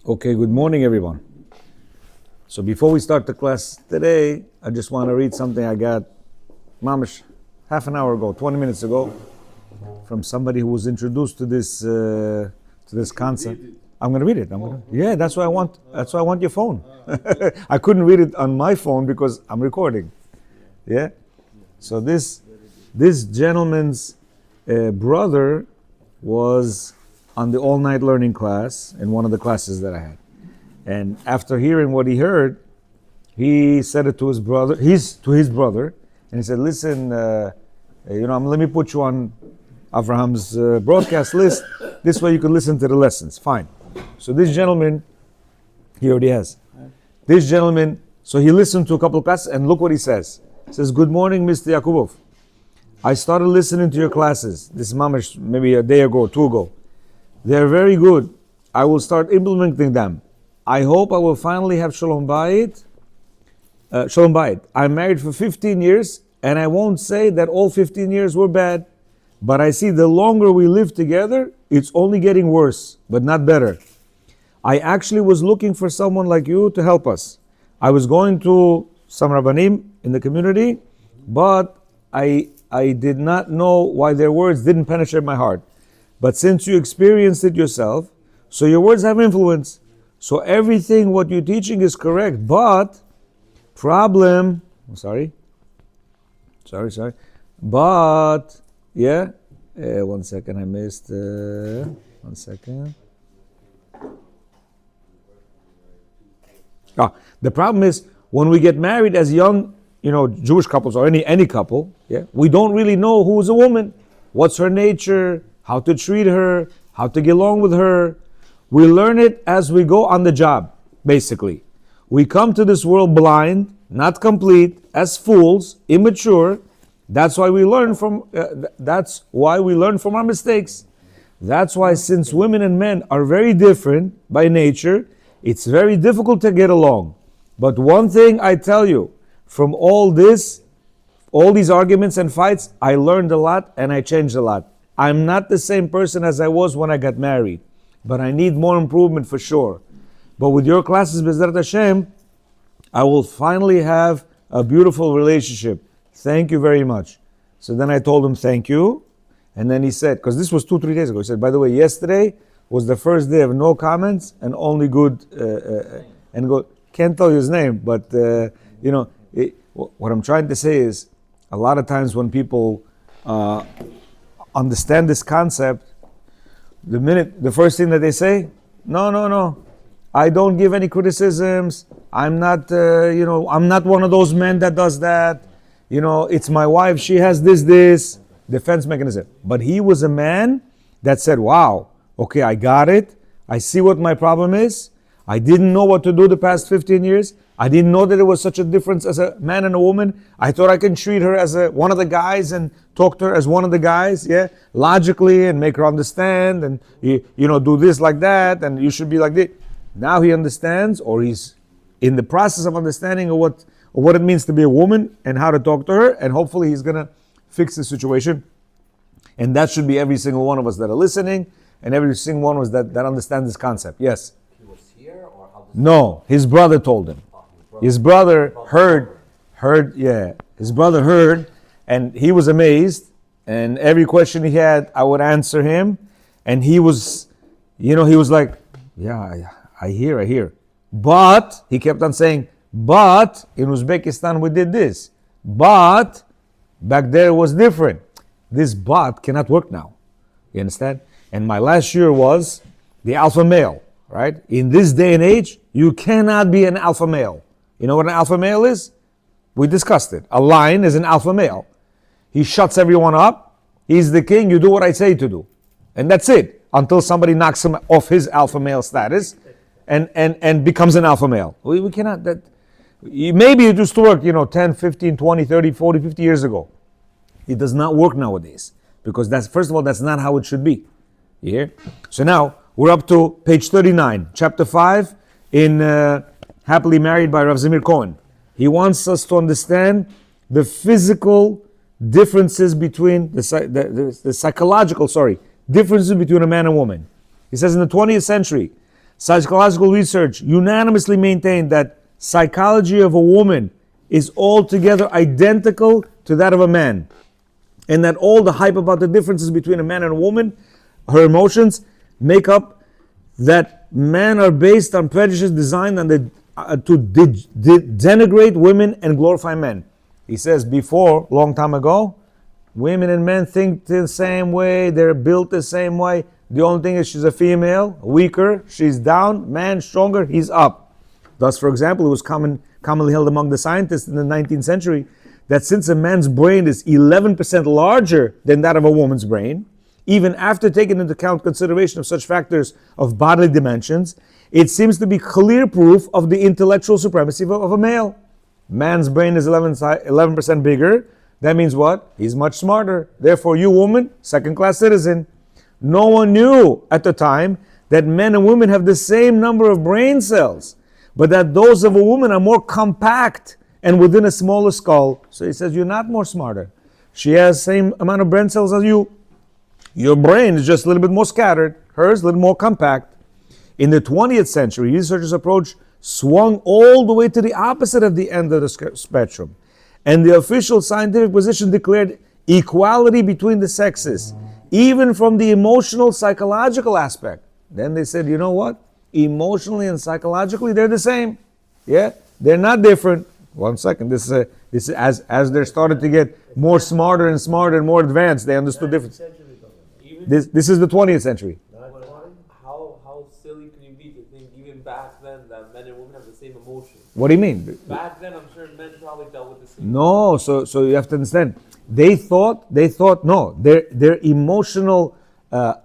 Okay, good morning, everyone. So before we start the class today, I just want to read something I got, mamish, half an hour ago, 20 minutes ago, from somebody who was introduced to this concept. I'm going to read it. Yeah, that's why I want. That's why I want your phone. I couldn't read it on my phone because I'm recording. Yeah. So this gentleman's brother was on the all-night learning class in one of the classes that I had. And after hearing what he heard, he said it to his brother, and he said, listen, let me put you on Abraham's broadcast list. This way you can listen to the lessons. Fine. So this gentleman, he already has. This gentleman, so he listened to a couple of classes, and look what he says. He says, good morning, Mr. Yakubov. I started listening to your classes. This is mamish, maybe a day ago, two ago. They're very good. I will start implementing them. I hope I will finally have Shalom Bayit. Shalom Bayit. I'm married for 15 years, and I won't say that all 15 years were bad, but I see the longer we live together, it's only getting worse, but not better. I actually was looking for someone like you to help us. I was going to some Rabbanim in the community, but I did not know why their words didn't penetrate my heart. But since you experienced it yourself, so your words have influence. So everything what you're teaching is correct, but problem, but, yeah, one second, I missed, one second. The problem is when we get married as young, Jewish couples or any couple, yeah, we don't really know who's a woman, what's her nature, how to treat her, how to get along with her. We learn it as we go on the job, basically. We come to this world blind, not complete, as fools, immature. That's why we learn from. Our mistakes. That's why, since women and men are very different by nature, it's very difficult to get along. But one thing I tell you, from all these arguments and fights, I learned a lot and I changed a lot. I'm not the same person as I was when I got married, but I need more improvement for sure. But with your classes, B'ezrat Hashem, I will finally have a beautiful relationship. Thank you very much. So then I told him thank you. And then he said, because this was 2-3 days ago, he said, by the way, yesterday was the first day of no comments and only good, can't tell you his name, but what I'm trying to say is, a lot of times when people understand this concept, the first thing that they say, no, I don't give any criticisms. I'm not, I'm not one of those men that does that. It's my wife. She has this defense mechanism. But he was a man that said, wow, okay, I got it. I see what my problem is. I didn't know what to do the past 15 years. I didn't know that there was such a difference as a man and a woman. I thought I can treat her as one of the guys and talk to her as one of the guys, yeah, logically, and make her understand, and do this like that, and you should be like this. Now he understands, or he's in the process of understanding of what it means to be a woman and how to talk to her, and hopefully he's gonna fix the situation. And that should be every single one of us that are listening, and every single one of us that understand this concept. Yes. He was here, or how? No, his brother told him. His brother heard, his brother heard, and he was amazed, and every question he had, I would answer him, and he was like, yeah, I hear. But, he kept on saying, but, in Uzbekistan we did this. But, back there it was different. This but cannot work now. You understand? And my last year was the alpha male, right? In this day and age, you cannot be an alpha male. You know what an alpha male is? We discussed it. A lion is an alpha male. He shuts everyone up. He's the king. You do what I say to do. And that's it. Until somebody knocks him off his alpha male status and becomes an alpha male. We cannot. Maybe it used to work, 10, 15, 20, 30, 40, 50 years ago. It does not work nowadays. Because first of all, that's not how it should be. You hear? So now, we're up to page 39, chapter 5, in Happily Married by Rav Zamir Cohen. He wants us to understand the physical differences between, the psychological differences between a man and woman. He says in the 20th century, Psychological research unanimously maintained that psychology of a woman is altogether identical to that of a man, and that all the hype about the differences between a man and a woman, her emotions, make up that men are based on prejudice designed on to denigrate women and glorify men. He says before, long time ago, women and men think the same way, they're built the same way. The only thing is she's a female, weaker, she's down, man stronger, he's up. Thus, for example, it was commonly held among the scientists in the 19th century that since a man's brain is 11% larger than that of a woman's brain, even after taking into account consideration of such factors of bodily dimensions, it seems to be clear proof of the intellectual supremacy of a male. Man's brain is 11% bigger. That means what? He's much smarter. Therefore, you woman, second-class citizen. No one knew at the time that men and women have the same number of brain cells, but that those of a woman are more compact and within a smaller skull. So he says, you're not more smarter. She has the same amount of brain cells as you. Your brain is just a little bit more scattered. Hers a little more compact. In the 20th century, researchers' approach swung all the way to the opposite of the end of the spectrum. And the official scientific position declared equality between the sexes, even from the emotional, psychological aspect. Then they said, you know what? Emotionally and psychologically, they're the same. Yeah, they're not different. 1 second. This is as they started to get more smarter and smarter and more advanced, they understood difference. This is the 20th century. How silly can you be to think even back then that men and women have the same emotions? What do you mean? Back then, I'm sure men probably dealt with the same. No, so you have to understand. They thought no, their emotional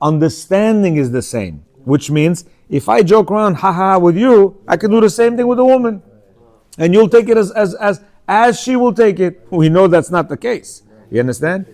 understanding is the same, which means if I joke around haha with you, I can do the same thing with a woman, and you'll take it as she will take it. We know that's not the case. You understand?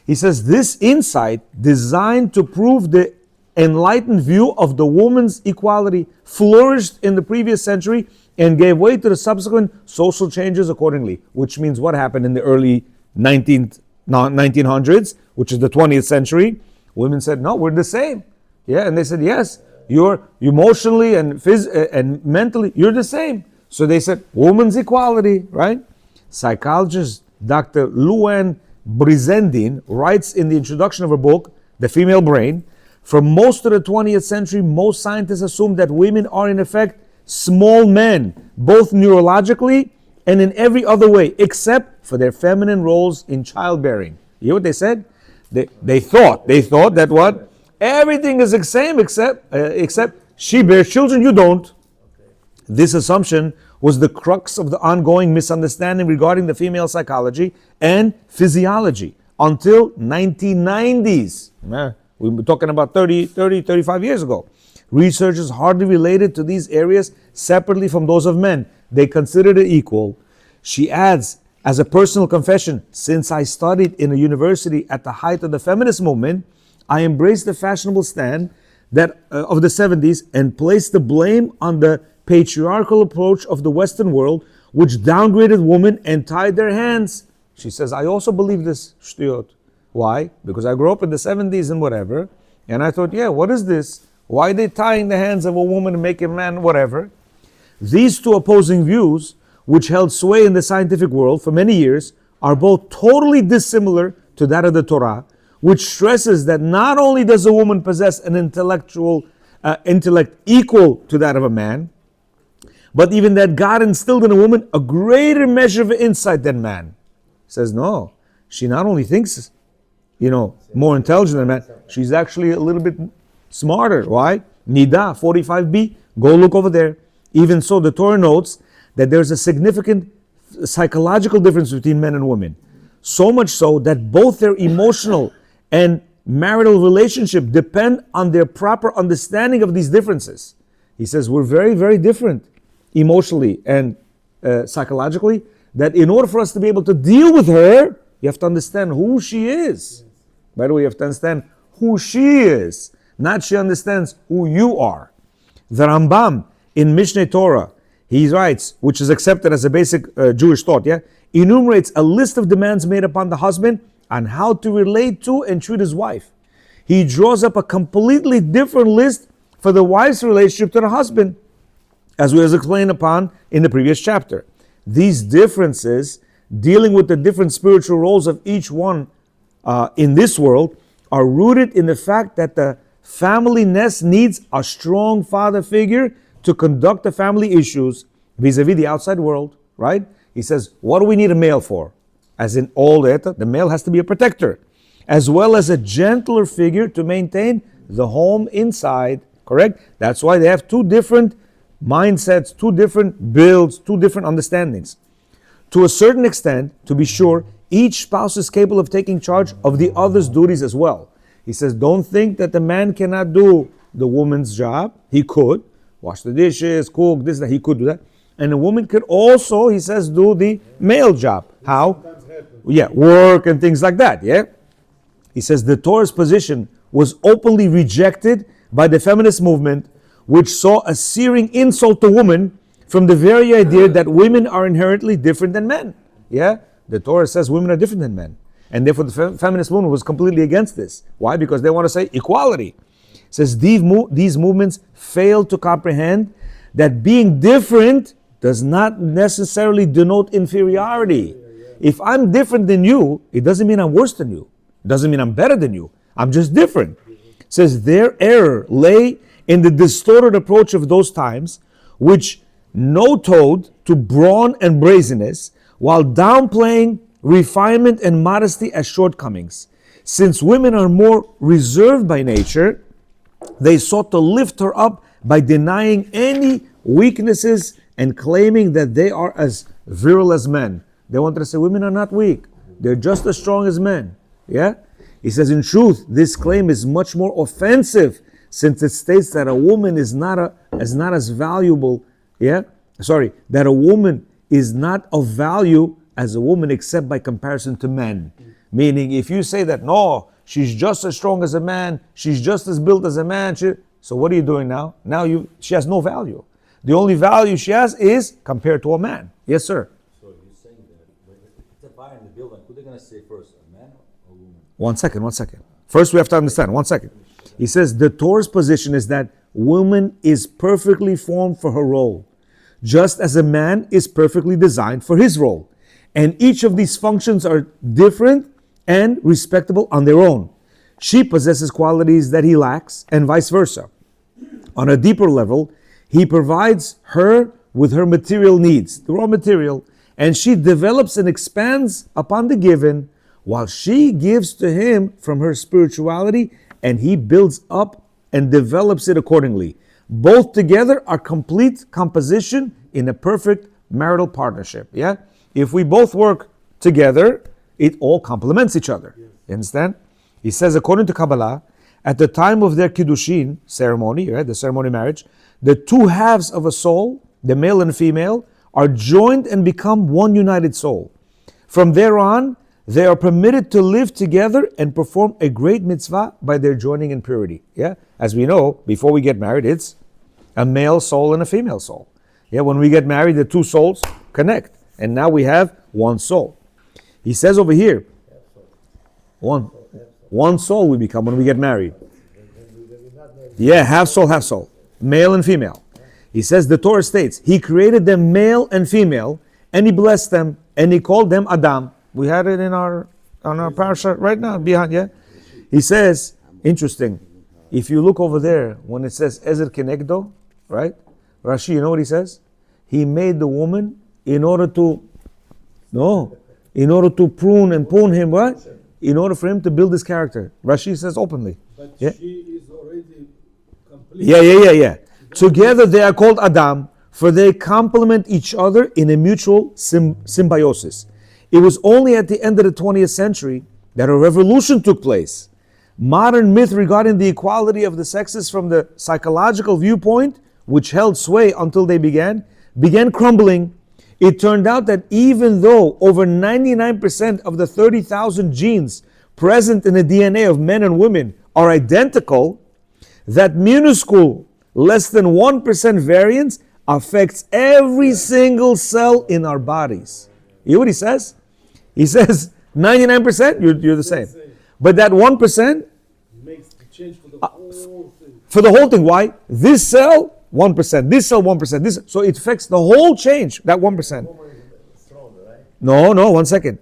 He says this insight, designed to prove the enlightened view of the woman's equality, flourished in the previous century and gave way to the subsequent social changes accordingly. Which means what happened in the early 1900s, which is the 20th century? Women said, no, we're the same. Yeah, and they said, yes, you're emotionally and and mentally, you're the same. So they said, woman's equality, right? Psychologist Dr. Luann Brizendine writes in the introduction of her book, The Female Brain, for most of the 20th century, most scientists assumed that women are in effect small men, both neurologically and in every other way, except for their feminine roles in childbearing. You hear what they said? They thought that what? Everything is the same except she bears children, you don't. This assumption was the crux of the ongoing misunderstanding regarding the female psychology and physiology until 1990s. We've been talking about 35 years ago. Researchers hardly related to these areas separately from those of men. They considered it equal. She adds, as a personal confession, since I studied in a university at the height of the feminist movement, I embraced the fashionable stand of the 70s and placed the blame on the patriarchal approach of the Western world, which downgraded women and tied their hands. She says, I also believe this shtuyot. Why? Because I grew up in the 70s and whatever, and I thought, yeah, what is this? Why are they tying the hands of a woman and making a man whatever? These two opposing views, which held sway in the scientific world for many years, are both totally dissimilar to that of the Torah, which stresses that not only does a woman possess an intellect equal to that of a man, but even that God instilled in a woman a greater measure of insight than man. He says, no, she not only thinks, more intelligent than man, she's actually a little bit smarter. Why? Nida 45b, go look over there. Even so, the Torah notes that there's a significant psychological difference between men and women. So much so that both their emotional and marital relationship depend on their proper understanding of these differences. He says, we're very, very different emotionally and psychologically, that in order for us to be able to deal with her, you have to understand who she is. By the way, you have to understand who she is, not she understands who you are. The Rambam in Mishneh Torah, he writes, which is accepted as a basic Jewish thought, enumerates a list of demands made upon the husband on how to relate to and treat his wife. He draws up a completely different list for the wife's relationship to the husband, as we was explained upon in the previous chapter. These differences, dealing with the different spiritual roles of each one in this world, are rooted in the fact that the family nest needs a strong father figure to conduct the family issues vis-a-vis the outside world, right? He says, what do we need a male for? As in all that, the male has to be a protector, as well as a gentler figure to maintain the home inside, correct? That's why they have two different mindsets, two different builds, two different understandings. To a certain extent, to be sure, each spouse is capable of taking charge of the other's duties as well. He says, don't think that the man cannot do the woman's job. He could wash the dishes, cook, this, that. He could do that. And the woman could also, he says, do the male job. How? Yeah, work and things like that, yeah? He says the Torah's position was openly rejected by the feminist movement, which saw a searing insult to women from the very idea that women are inherently different than men. Yeah? The Torah says women are different than men. And therefore the feminist movement was completely against this. Why? Because they want to say equality. It says these movements fail to comprehend that being different does not necessarily denote inferiority. If I'm different than you, it doesn't mean I'm worse than you. It doesn't mean I'm better than you. I'm just different. It says their error lay in the distorted approach of those times, which no-toed to brawn and brazenness, while downplaying refinement and modesty as shortcomings. Since women are more reserved by nature, they sought to lift her up by denying any weaknesses and claiming that they are as virile as men. They wanted to say women are not weak. They're just as strong as men. Yeah? He says, in truth, this claim is much more offensive since it states that a woman is not as valuable, that a woman is not of value as a woman except by comparison to men. Meaning, if you say that, no, she's just as strong as a man, she's just as built as a man, so what are you doing now? Now she has no value. The only value she has is compared to a man. Yes, sir. So you're saying that when it's a fire in the building, who are they going to say first, a man or a woman? One second. First we have to understand, 1 second. He says the Torah's position is that woman is perfectly formed for her role, just as a man is perfectly designed for his role. And each of these functions are different and respectable on their own. She possesses qualities that he lacks, and vice versa. On a deeper level, he provides her with her material needs, the raw material, and she develops and expands upon the given, while she gives to him from her spirituality, and he builds up and develops it accordingly. Both together are complete composition in a perfect marital partnership. Yeah? If we both work together, it all complements each other. You understand? He says, according to Kabbalah, at the time of their Kiddushin ceremony, right, the ceremony of marriage, the two halves of a soul, the male and female, are joined and become one united soul. From there on, they are permitted to live together and perform a great mitzvah by their joining in purity. Yeah? As we know, before we get married, it's a male soul and a female soul. Yeah, when we get married, the two souls connect. And now we have one soul. He says over here, one soul we become when we get married. Yeah, half soul, male and female. He says, the Torah states, he created them male and female, and he blessed them, and he called them Adam. We had it on our parasha right now, behind, yeah? He says, interesting, if you look over there, when it says Ezer Kenegdo, right? Rashi, you know what he says? He made the woman in order to prune him, right? In order for him to build his character. Rashi says openly. But yeah? she is already complete. Yeah. Together they are called Adam, for they complement each other in a mutual symbiosis. It was only at the end of the 20th century that a revolution took place. Modern myth regarding the equality of the sexes from the psychological viewpoint, which held sway until they began crumbling. It turned out that even though over 99% of the 30,000 genes present in the DNA of men and women are identical, that minuscule, less than 1% variance affects every single cell in our bodies. You know what he says? He says 99% you're the same. But that 1% makes the change for the whole thing. For the whole thing. Why? This cell, 1%. This cell, 1%. This, so it affects the whole change, that 1%. No, 1 second.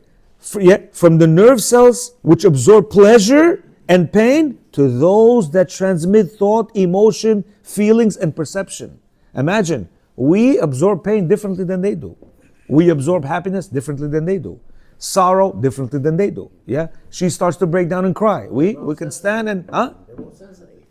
From the nerve cells which absorb pleasure and pain to those that transmit thought, emotion, feelings, and perception. Imagine, we absorb pain differently than they do. We absorb happiness differently than they do. Sorrow differently than they do. Yeah? She starts to break down and cry. We can stand and,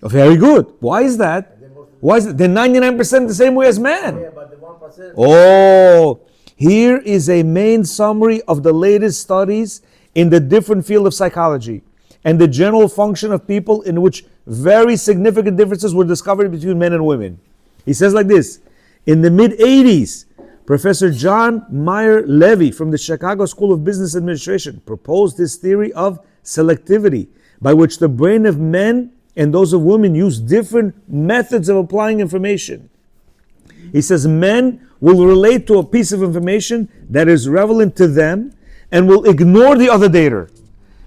Very good. Why is that? Why is it? They're 99% the same way as man. Yeah, but the 1%. Oh, here is a main summary of the latest studies in the different field of psychology and the general function of people in which very significant differences were discovered between men and women. He says like this, in the mid-80s, Professor John Mayer Levy from the Chicago School of Business Administration proposed this theory of selectivity by which the brain of men and those of women use different methods of applying information. He says men will relate to a piece of information that is relevant to them and will ignore the other data.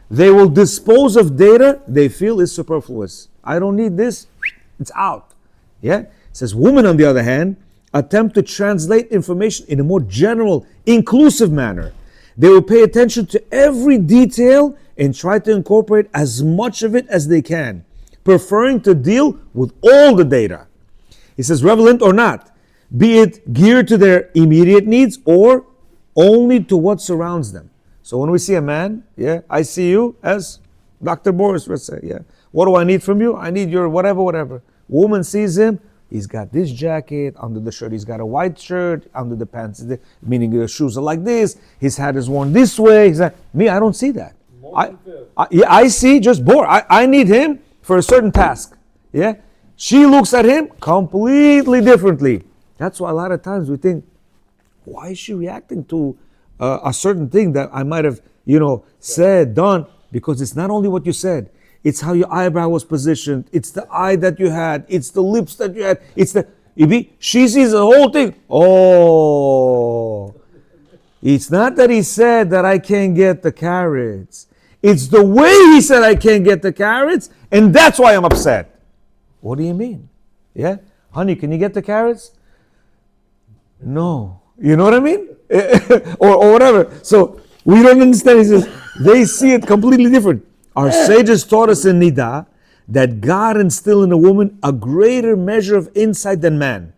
They will dispose of data they feel is superfluous. I don't need this, it's out. Yeah? It says women, on the other hand, attempt to translate information in a more general, inclusive manner. They will pay attention to every detail and try to incorporate as much of it as they can, preferring to deal with all the data. He says, relevant or not, be it geared to their immediate needs or only to what surrounds them. So when we see a man, yeah, I see you as Dr. Boris, let's say, yeah. What do I need from you? I need your whatever. Woman sees him, he's got this jacket under the shirt, he's got a white shirt under the pants, meaning the shoes are like this, his hat is worn this way. He's like, me, I don't see that. I see just Boris. I need him for a certain task. Yeah? She looks at him completely differently. That's why a lot of times we think, why is she reacting to a certain thing that I might have, said, done? Because it's not only what you said, it's how your eyebrow was positioned, it's the eye that you had, it's the lips that you had, she sees the whole thing. Oh, it's not that he said that I can't get the carrots. It's the way he said I can't get the carrots, and that's why I'm upset. What do you mean? Yeah? Honey, can you get the carrots? No. You know what I mean? or whatever. So we don't understand. He says, they see it completely different. Our sages taught us in Nida that God instilled in a woman a greater measure of insight than man.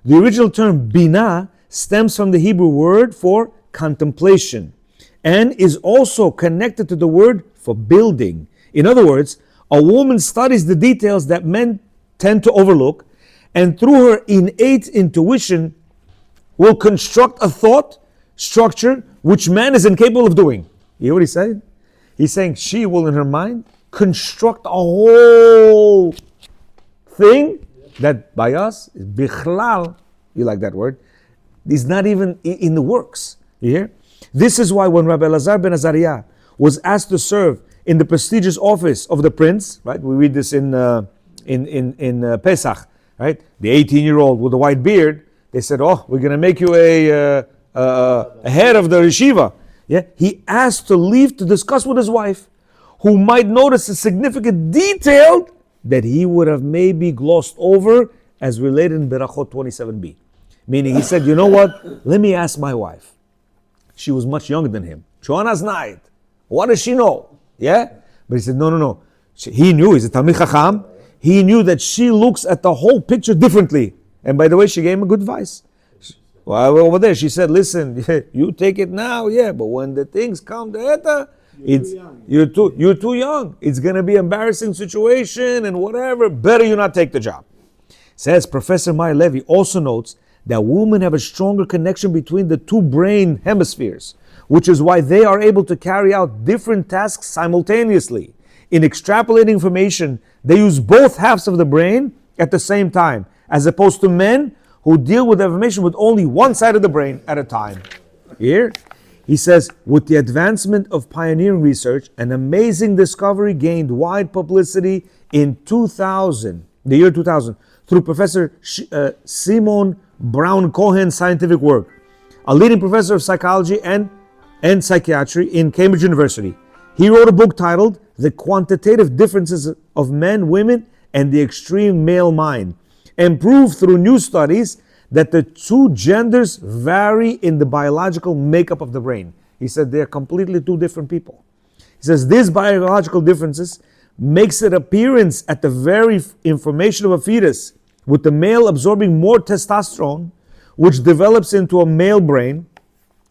The original term bina stems from the Hebrew word for contemplation and is also connected to the word for building. In other words, a woman studies the details that men tend to overlook, and through her innate intuition will construct a thought structure which man is incapable of doing. You hear what he's saying? He's saying she will, in her mind, construct a whole thing that by us, bichlal, you like that word, is not even in the works. You hear? This is why when Rabbi Elazar ben Azariah was asked to serve in the prestigious office of the prince, right? We read this in Pesach, right? The 18-year-old with the white beard. They said, "Oh, we're going to make you a head of the yeshiva." Yeah, he asked to leave to discuss with his wife, who might notice a significant detail that he would have maybe glossed over, as related in Berachot 27b. Meaning, he said, "You know what? Let me ask my wife." She was much younger than him. Choana's night. What does she know? Yeah, but he said, "No. He knew. He's a Talmid Chacham. He knew that she looks at the whole picture differently." And by the way, she gave him a good advice. Well, over there, she said, "Listen, you take it now, yeah, but when the things come to Eta, you're too young. It's gonna be an embarrassing situation and whatever. Better you not take the job." Says Professor Meyer Levy also notes that women have a stronger connection between the two brain hemispheres, which is why they are able to carry out different tasks simultaneously. In extrapolating information, they use both halves of the brain at the same time, as opposed to men who deal with information with only one side of the brain at a time. Here, he says, with the advancement of pioneering research, an amazing discovery gained wide publicity in the year 2000, through Professor Simon Brown Cohen's scientific work, a leading professor of psychology and psychiatry in Cambridge University. He wrote a book titled "The Quantitative Differences of Men, Women, and the extreme male mind, and prove through new studies that the two genders vary in the biological makeup of the brain. He said they're completely two different people. He says these biological differences makes it appearance at the very information of a fetus, with the male absorbing more testosterone, which develops into a male brain,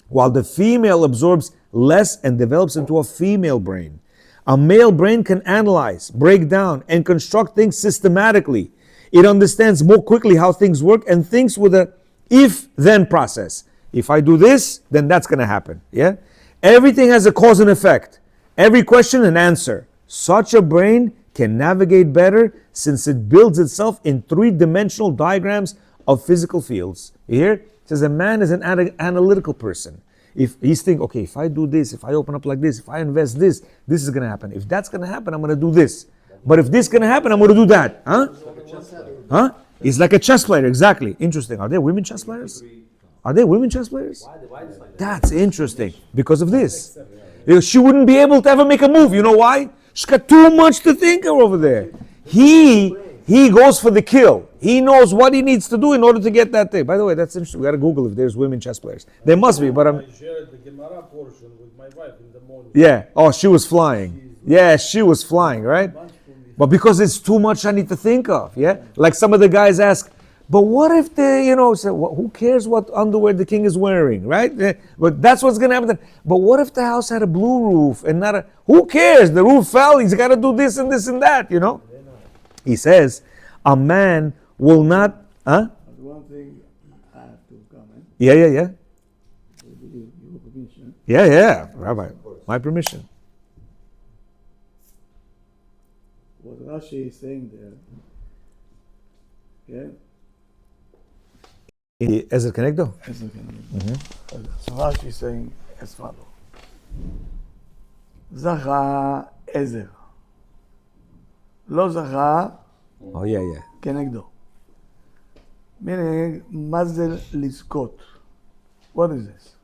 while the female absorbs less and develops into a female brain. A male brain can analyze, break down, and construct things systematically. It understands more quickly how things work and thinks with a if-then process. If I do this, then that's going to happen. Yeah? Everything has a cause and effect. Every question an answer. Such a brain can navigate better since it builds itself in three-dimensional diagrams of physical fields. You hear? It says a man is an analytical person. If he's thinking, okay, if I do this, if I open up like this, if I invest this, this is going to happen. If that's going to happen, I'm going to do this. But if this is going to happen, I'm going to do that. Huh? Huh? He's like a chess player, exactly. Interesting. Are there women chess players? Are there women chess players? That's interesting. Because of this. She wouldn't be able to ever make a move. You know why? She's got too much to think of over there. He goes for the kill. He knows what he needs to do in order to get that thing. By the way, that's interesting. We got to Google if there's women chess players. There must be, but I'm... I shared the Gemara portion with my wife in the morning. Yeah. Oh, she was flying. Yeah, she was flying, right? But because it's too much I need to think of, yeah? Like some of the guys ask, but what if they, say, well, who cares what underwear the king is wearing, right? But that's what's going to happen. But what if the house had a blue roof and not a, who cares? The roof fell, he's got to do this and this and that, He says, a man will not, But one thing I have to comment. Yeah. Your permission. Yeah, Rabbi, my permission. What Rashi is saying there, yeah? Ezer Kenegdo? As you can So Rashi is saying as follows. זכה עזר. לא זכה Oh, yeah. כנגדו. Meaning, מה זה לזכות? What is this?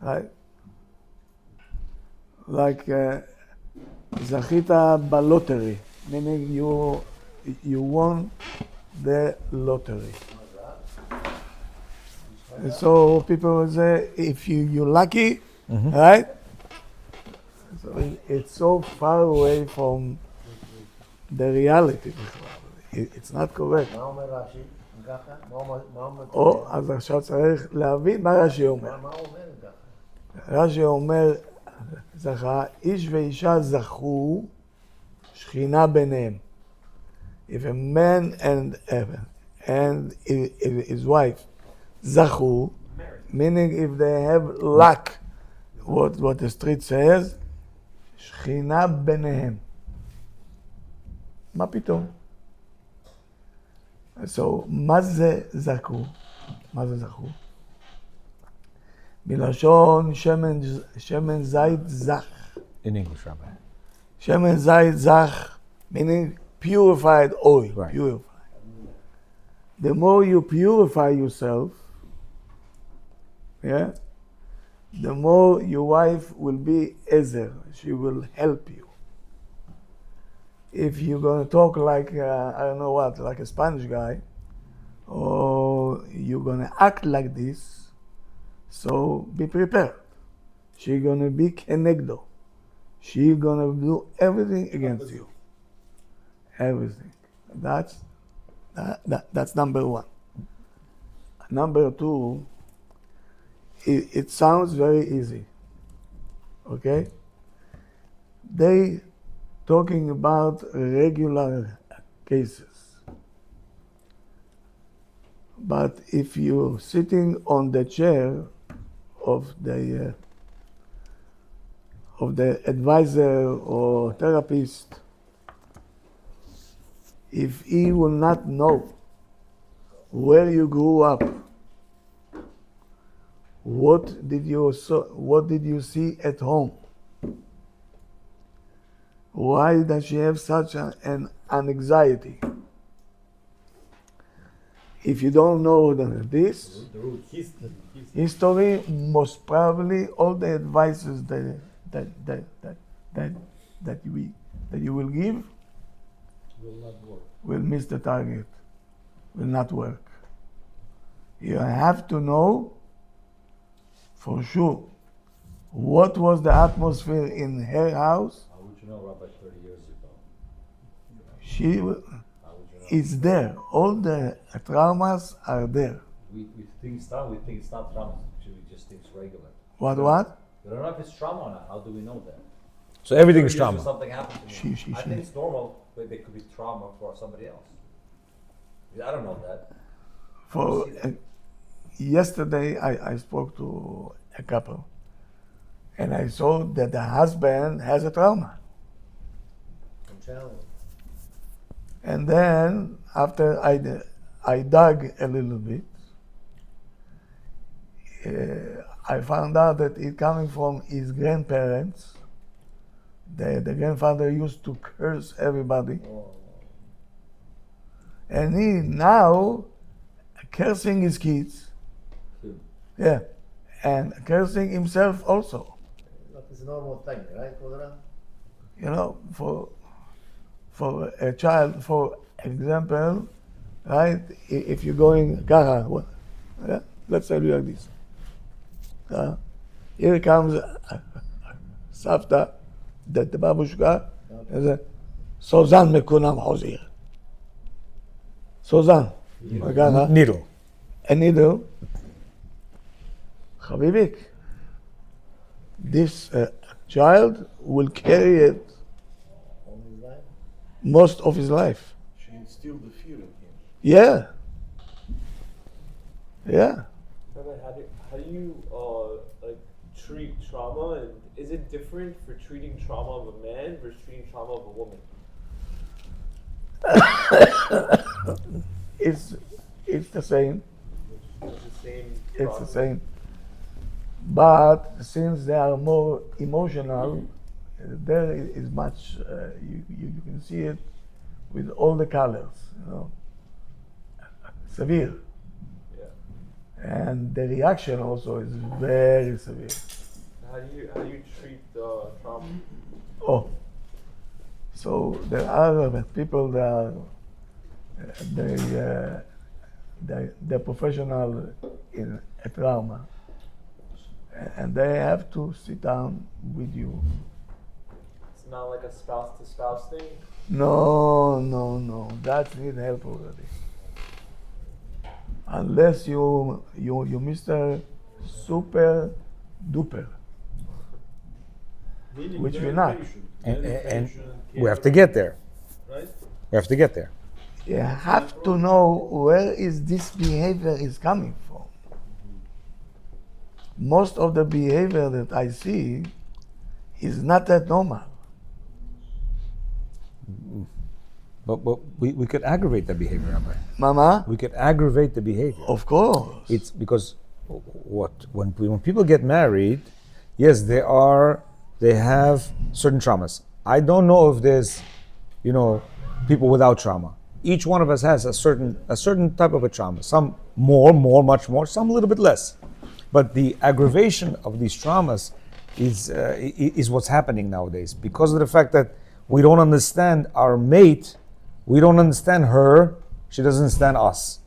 Right? Like, זכית בלוטרי. Meaning you won the lottery. And so people will say, if you're lucky, right? So it's so far away from the reality. It's not correct. מה אומר רש"י? ככה? מה אומר? או, אז עכשיו צריך להבין מה רש"י אומר. מה הוא אומר ככה? רש"י אומר, זכה, איש ואישה זכו, שכינה ביניהם. If a man and his wife זכו, meaning if they have luck, what the street says, שכינה ביניהם. מה פתאום? So, מה זה זכו? מה זה זכו? מלשון שמן זית זך. In English, Rabbi. שמן זית זך, meaning purified oil. Right. Purified. The more you purify yourself, yeah, the more your wife will be ezer. She will help you. If you're going to talk like, I don't know what, like a Spanish guy, or you're going to act like this, so be prepared. She's going to be kenegdo. She's going to do everything against you. Everything. That's number one. Number two, it sounds very easy. Okay? They talking about regular cases. But if you're sitting on the chair of the advisor or therapist, if he will not know where you grew up, what did you see at home? Why does she have such an anxiety? If you don't know this history, most probably all the advices that you will give will not work. will miss the target, will not work. You have to know for sure what was the atmosphere in her house. How would you know, Rabbi, 30 years ago? She How would you know? is there. All the traumas are there. We think it's trauma, we think it's not trauma. Actually, we just think it's regular. What? We don't know if it's trauma or not. How do we know that? So everything is 30 years ago, trauma. Something happened to me. She. I think it's normal, but it could be trauma for somebody else. I don't know that. For yesterday, I spoke to a couple, and I saw that the husband has a trauma. From childhood. And then after I dug a little bit, I found out that it coming from his grandparents. The grandfather used to curse everybody, and he now cursing his kids. Yeah, and cursing himself also. That is a normal thing, right, Kodra? You know, for a child, for example, right? If you're going Gaha, yeah, let's say you like this. Here comes Savta, the babushka, and says, Sozan mekunam hozir. Sozan, Gaha, Needle. a needle. Habibik, this child will carry it All his life. most of his life. She instilled the fear in him. Yeah. Yeah. Rabbi, how do you like treat trauma, and is it different for treating trauma of a man versus treating trauma of a woman? It's the same. It's the same. It's the process. same. But since they are more emotional, there is much. You can see it with all the colors. You know, severe, Yeah. and the reaction also is very severe. How do you treat the trauma? Oh, so there are people that are they're professional in a trauma, and they have to sit down with you. It's not like a spouse to spouse thing. No, that need help already. Unless you Mr. Super Duper, Meaning Which very we're not. patient, And, very and patient, we have to caring, get there. right? We have to get there. you have to know where is this behavior is coming from. Most of the behavior that I see is not that normal. But we could aggravate the behavior, Rabbi. Mama, We could aggravate the behavior. of course. It's because when people get married, yes, they have certain traumas. I don't know if there's, people without trauma. Each one of us has a certain type of a trauma. Some much more. Some a little bit less. But the aggravation of these traumas is what's happening nowadays because of the fact that we don't understand our mate. We don't understand her. She doesn't understand us.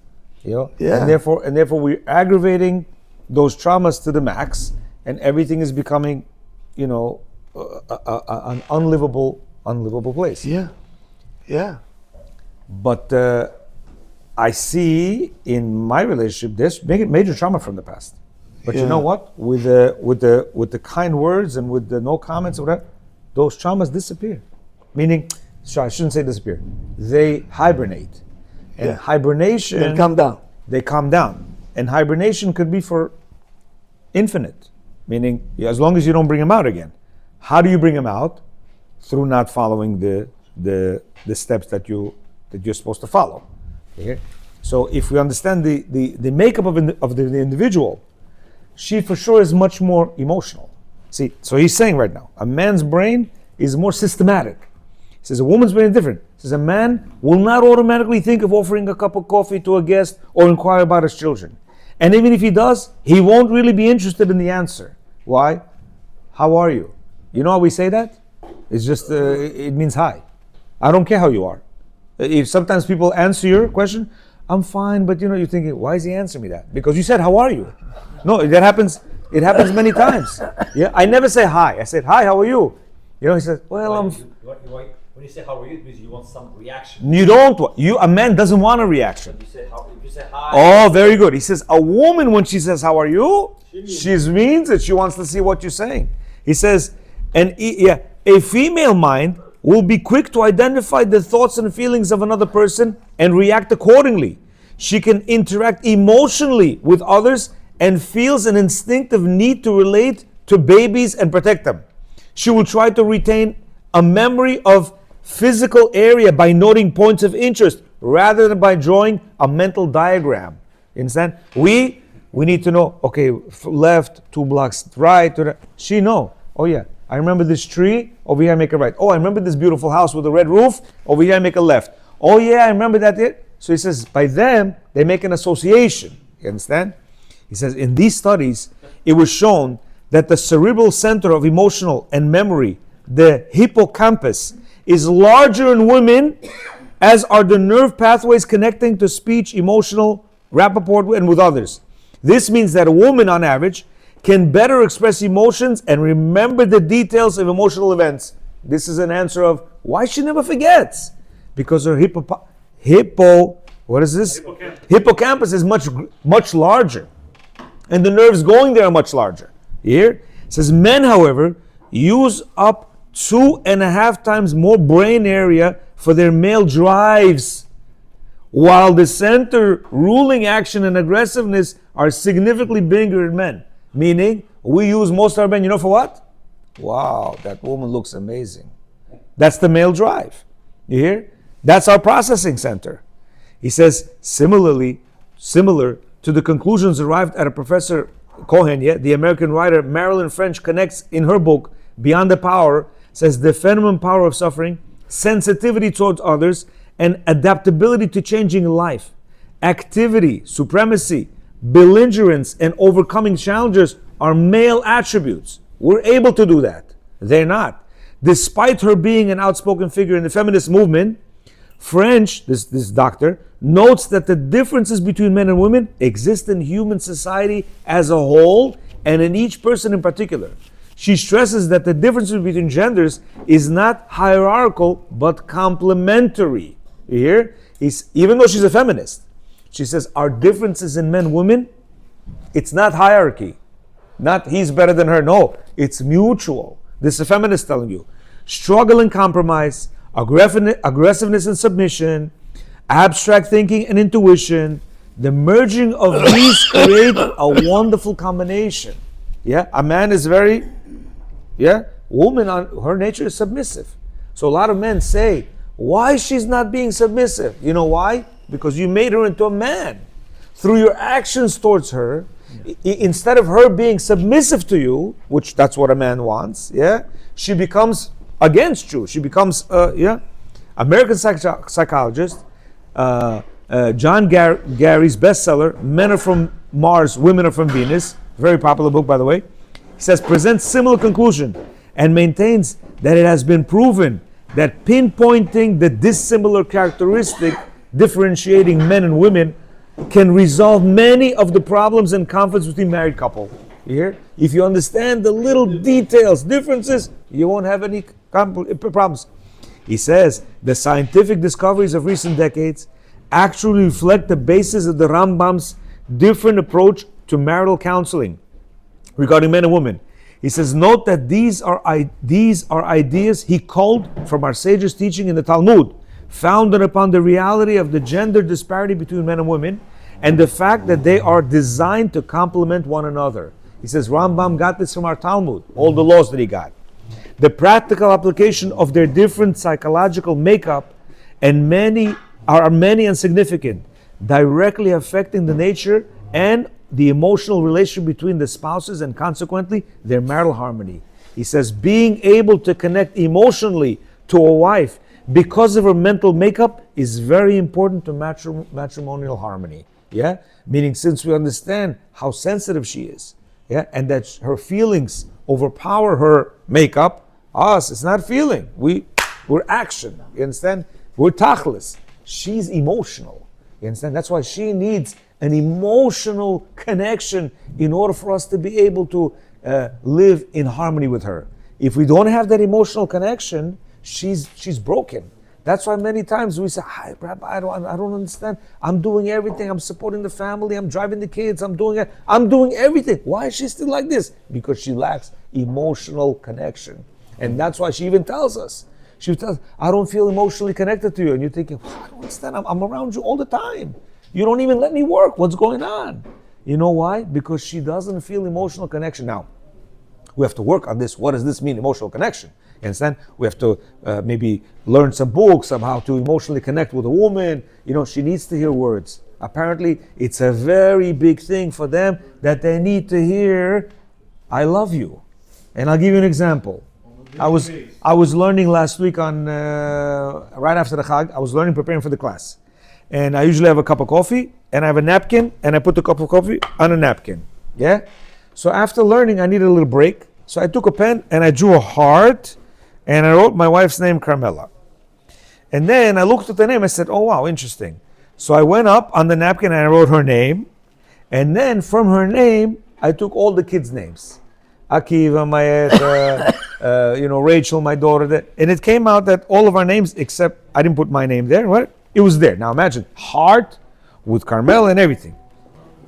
Yeah. And therefore we're aggravating those traumas to the max, and everything is becoming, an unlivable place. Yeah. But I see in my relationship there's major trauma from the past. But you Yeah. know what? With the kind words and with the no comments or whatever, those traumas disappear. Meaning, I shouldn't say disappear. They hibernate, and Yeah. hibernation. Then calm down. They calm down, and hibernation could be for infinite. Meaning, as long as you don't bring them out again. How do you bring them out? Through not following the steps that you're supposed to follow. Okay? So if we understand the makeup of the individual, she for sure is much more emotional. See, so he's saying right now, a man's brain is more systematic. He says a woman's brain is different. He says a man will not automatically think of offering a cup of coffee to a guest or inquire about his children. And even if he does, he won't really be interested in the answer. Why? How are you? You know how we say that? It's just, it means hi. I don't care how you are. If sometimes people answer your question, I'm fine, but you're thinking, why is he answering me that? Because you said, how are you? No, that happens. It happens many times. Yeah, I never say hi. I said, hi, how are you? He says, well, I'm. When you say how are you, it means you want some reaction. You don't. A man doesn't want a reaction. If you say hi. Oh, very good. He says, a woman, when she says, how are you? She means it. She wants to see what you're saying. He says, a female mind will be quick to identify the thoughts and feelings of another person and react accordingly. She can interact emotionally with others and feels an instinctive need to relate to babies and protect them. She will try to retain a memory of physical area by noting points of interest rather than by drawing a mental diagram. You understand? We need to know, okay, left, 2 blocks right. She know. Oh yeah, I remember this tree, over here I make a right. Oh, I remember this beautiful house with a red roof, over here I make a left. Oh yeah, I remember that. So he says, by them, they make an association. You understand? He says, in these studies, it was shown that the cerebral center of emotional and memory, the hippocampus, is larger in women, as are the nerve pathways connecting to speech, emotional, rapport, and with others. This means that a woman, on average, can better express emotions and remember the details of emotional events. This is an answer of why she never forgets. Because her hippocampus is much larger. And the nerves going there are much larger. Here, it says men, however, use up 2.5 times more brain area for their male drives, while the center ruling action and aggressiveness are significantly bigger in men. Meaning, we use most of our men, for what? Wow, that woman looks amazing. That's the male drive. You hear? That's our processing center. He says, similar to the conclusions arrived at a Professor Cohen, the American writer Marilyn French connects in her book, Beyond the Power, says the phenomenon power of suffering, sensitivity towards others, and adaptability to changing life, activity, supremacy, belligerence, and overcoming challenges are male attributes. We're able to do that. They're not. Despite her being an outspoken figure in the feminist movement, French, this doctor, notes that the differences between men and women exist in human society as a whole and in each person in particular. She stresses that the differences between genders is not hierarchical but complementary. You hear? Even though she's a feminist, she says our differences in men and women, it's not hierarchy. Not he's better than her. No, it's mutual. This is a feminist telling you. Struggle and compromise, aggressiveness and submission, abstract thinking and intuition, the merging of these create a wonderful combination. A man is woman on her nature is submissive. So a lot of men say, why she's not being submissive? You know why? Because you made her into a man. Through your actions towards her, instead of her being submissive to you, which that's what a man wants, she becomes against you. She becomes, American psychologist, John Gary's bestseller, Men Are From Mars, Women Are From Venus, very popular book, by the way. He says, presents similar conclusion and maintains that it has been proven that pinpointing the dissimilar characteristic differentiating men and women can resolve many of the problems and conflicts between married couple. You hear? If you understand the little details, differences, you won't have any problems. He says the scientific discoveries of recent decades actually reflect the basis of the Rambam's different approach to marital counseling regarding men and women. He says, note that these are ideas he culled from our sages' teaching in the Talmud, founded upon the reality of the gender disparity between men and women, and the fact that they are designed to complement one another. He says, Rambam got this from our Talmud, all the laws that he got. The practical application of their different psychological makeup and many and significant, directly affecting the nature and the emotional relationship between the spouses and consequently their marital harmony. He says being able to connect emotionally to a wife because of her mental makeup is very important to matrimonial harmony. Meaning since we understand how sensitive she is, and that her feelings overpower her makeup, it's not feeling. We're action. You understand? We're tachlis. She's emotional. You understand? That's why she needs an emotional connection in order for us to be able to live in harmony with her. If we don't have that emotional connection, she's broken. That's why many times we say, "Hi, Rabbi, I don't understand. I'm doing everything. I'm supporting the family. I'm driving the kids. I'm doing everything. Why is she still like this? Because she lacks emotional connection." And that's why she even tells us. She tells, "I don't feel emotionally connected to you." And you're thinking, "I don't understand. I'm around you all the time. You don't even let me work. What's going on?" You know why? Because she doesn't feel emotional connection. Now, we have to work on this. What does this mean, emotional connection? You understand? We have to maybe learn some books on how to emotionally connect with a woman. She needs to hear words. Apparently, it's a very big thing for them that they need to hear, "I love you." And I'll give you an example. I was learning last week on right after the Chag. I was learning, preparing for the class, and I usually have a cup of coffee, and I have a napkin, and I put the cup of coffee on a napkin. Yeah. So after learning, I needed a little break. So I took a pen and I drew a heart, and I wrote my wife's name, Carmela. And then I looked at the name. I said, "Oh wow, interesting." So I went up on the napkin and I wrote her name, and then from her name I took all the kids' names. Akiva, Rachel, my daughter, and it came out that all of our names, except I didn't put my name there. What? It was there. Now imagine, heart with Carmel and everything.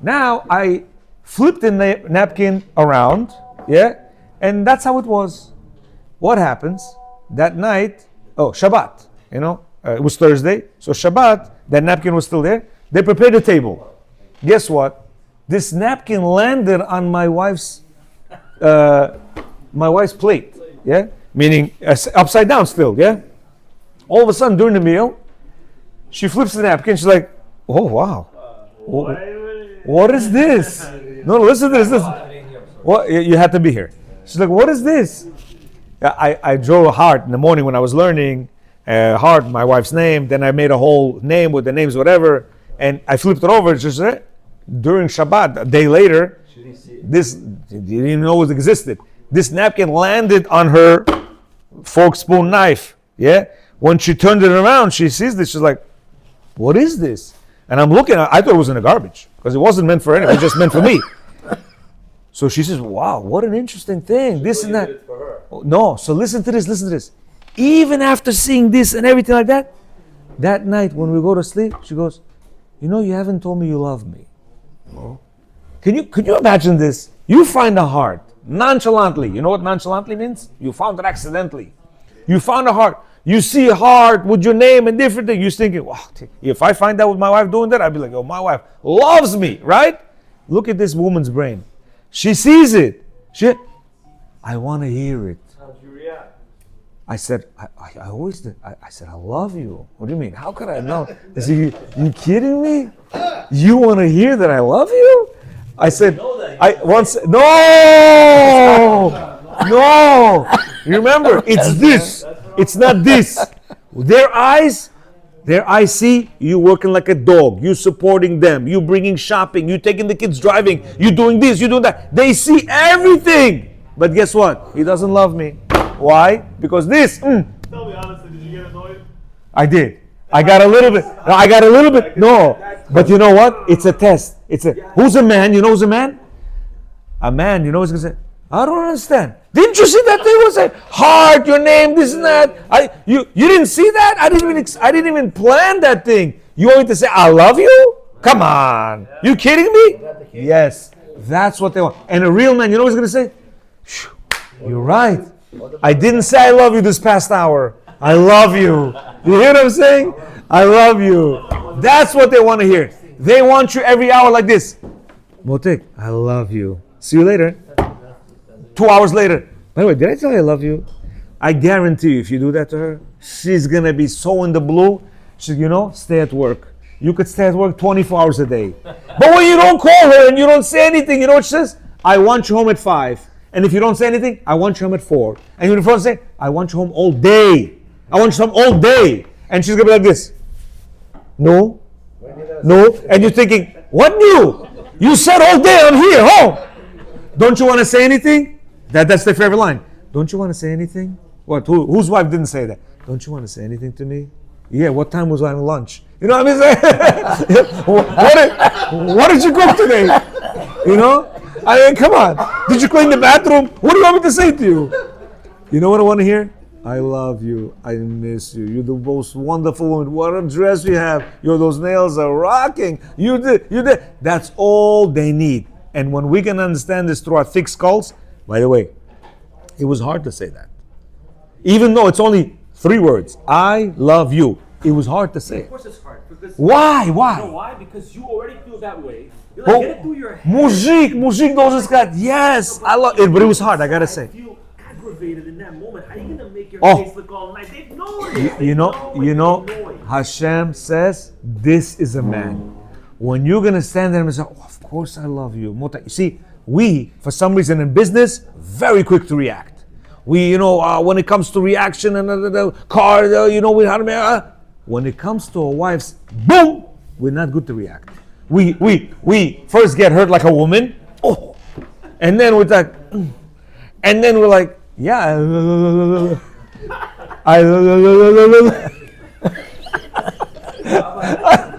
Now I flipped the napkin around, yeah, and that's how it was. What happens that night? Oh, Shabbat. It was Thursday, so Shabbat. That napkin was still there. They prepared the table. Guess what? This napkin landed on my wife's plate, yeah? Meaning upside down still, yeah? All of a sudden during the meal, she flips the napkin, she's like, "Oh wow, what is this?" No, listen to this. What? You had to be here. She's like, "What is this?" I drew a heart in the morning when I was learning, heart, my wife's name, then I made a whole name with the names, whatever, and I flipped it over, just during Shabbat, a day later, this, you didn't even know it existed. This napkin landed on her fork, spoon, knife. Yeah. When she turned it around, she sees this. She's like, "What is this?" And I'm looking. I thought it was in the garbage because it wasn't meant for anyone. It was just meant for me. So she says, "Wow, what an interesting thing. This and that." No. So listen to this. Listen to this. Even after seeing this and everything like that, that night when we go to sleep, she goes, "You haven't told me you love me." Oh. Could you imagine this? You find a heart nonchalantly. You know what nonchalantly means? You found it accidentally. You found a heart. You see a heart with your name and different things. You're thinking, "Wow, if I find out with my wife doing that, I'd be like, oh, my wife loves me," right? Look at this woman's brain. She sees it. I want to hear it. How'd you react? I said, I always did. I said, "I love you." What do you mean? How could I know? I said, you kidding me? You want to hear that I love you? I said, no. Remember, it's this. It's not this. Their eyes see you working like a dog. You supporting them. You bringing shopping. You taking the kids driving. You doing this. You doing that. They see everything. But guess what? He doesn't love me. Why? Because this. Tell me honestly, did you get annoyed? I did. I got a little bit. No. But you know what? It's a test. Who's a man? You know who's a man? A man, you know what's going to say? "I don't understand. Didn't you see that thing was a heart, your name, this and that? You didn't see that? I didn't even plan that thing. You want me to say, 'I love you'? Come on. You kidding me?" Yes. That's what they want. And a real man, you know what he's going to say? "You're right. I didn't say I love you this past hour. I love you." You hear what I'm saying? "I love you." That's what they want to hear. They want you every hour like this. "Motek, I love you. See you later." 2 hours later. "By the way, did I tell you I love you?" I guarantee you, if you do that to her, she's going to be so in the blue. She's, stay at work. You could stay at work 24 hours a day. But when you don't call her and you don't say anything, you know what she says? "I want you home at 5. And if you don't say anything, I want you home at 4. And if you don't say, "I want you home all day. I want you home all day." And she's going to be like this. No. And you're thinking, "What new? You said all day I'm here, home. Don't you want to say anything?" That's their favorite line. "Don't you want to say anything?" What? Whose wife didn't say that? "Don't you want to say anything to me?" Yeah, what time was I on lunch? You know what I mean? What did you cook today? You know? I mean, come on. Did you clean the bathroom? What do you want me to say to you? You know what I want to hear? I love you. I miss you. You're the most wonderful woman. What a dress you have. Those nails are rocking. You did. That's all they need. And when we can understand this through our thick skulls, by the way, it was hard to say that. Even though it's only 3 words. I love you. It was hard to say. Of course it's hard. Because Why? You know Why? why? Because you already feel that way. You're like, get it through your head. Mujik knows this guy. Yes, I love it, but it was hard, I gotta say. I feel aggravated in that moment. How are you gonna make your Oh. face look all nice? They know it. You know, Hashem says, this is a man. When you're gonna stand there and say, oh, of course I love you. You see, we, for some reason in business, very quick to react. We, when it comes to reaction and the car, we had when it comes to our wives, boom, we're not good to react. We first get hurt like a woman, oh, and then we're like, and then we're like, yeah,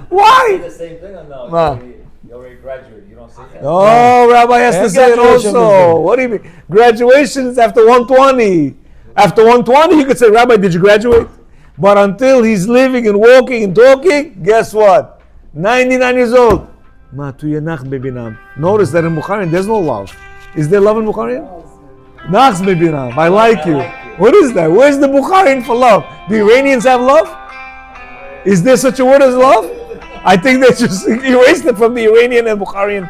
why? The same thing or no? Ma. You already graduated. You don't say that. Oh, Rabbi has to And say it graduation also. is What do you mean? Graduation is after 120. After 120, you could say, Rabbi, did you graduate? But until he's living and walking and talking, guess what? 99 years old. Ma tu yanach bebinam. Notice that in Bukharian, there's no love. Is there love in Bukharian? Nachs bebinam. I like you. What is that? Where's the Bukharian for love? The Iranians have love? Is there such a word as love? I think they just erased it from the Iranian and Bukharian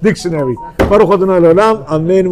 dictionary. Baruch Adonai L'olam. Amen.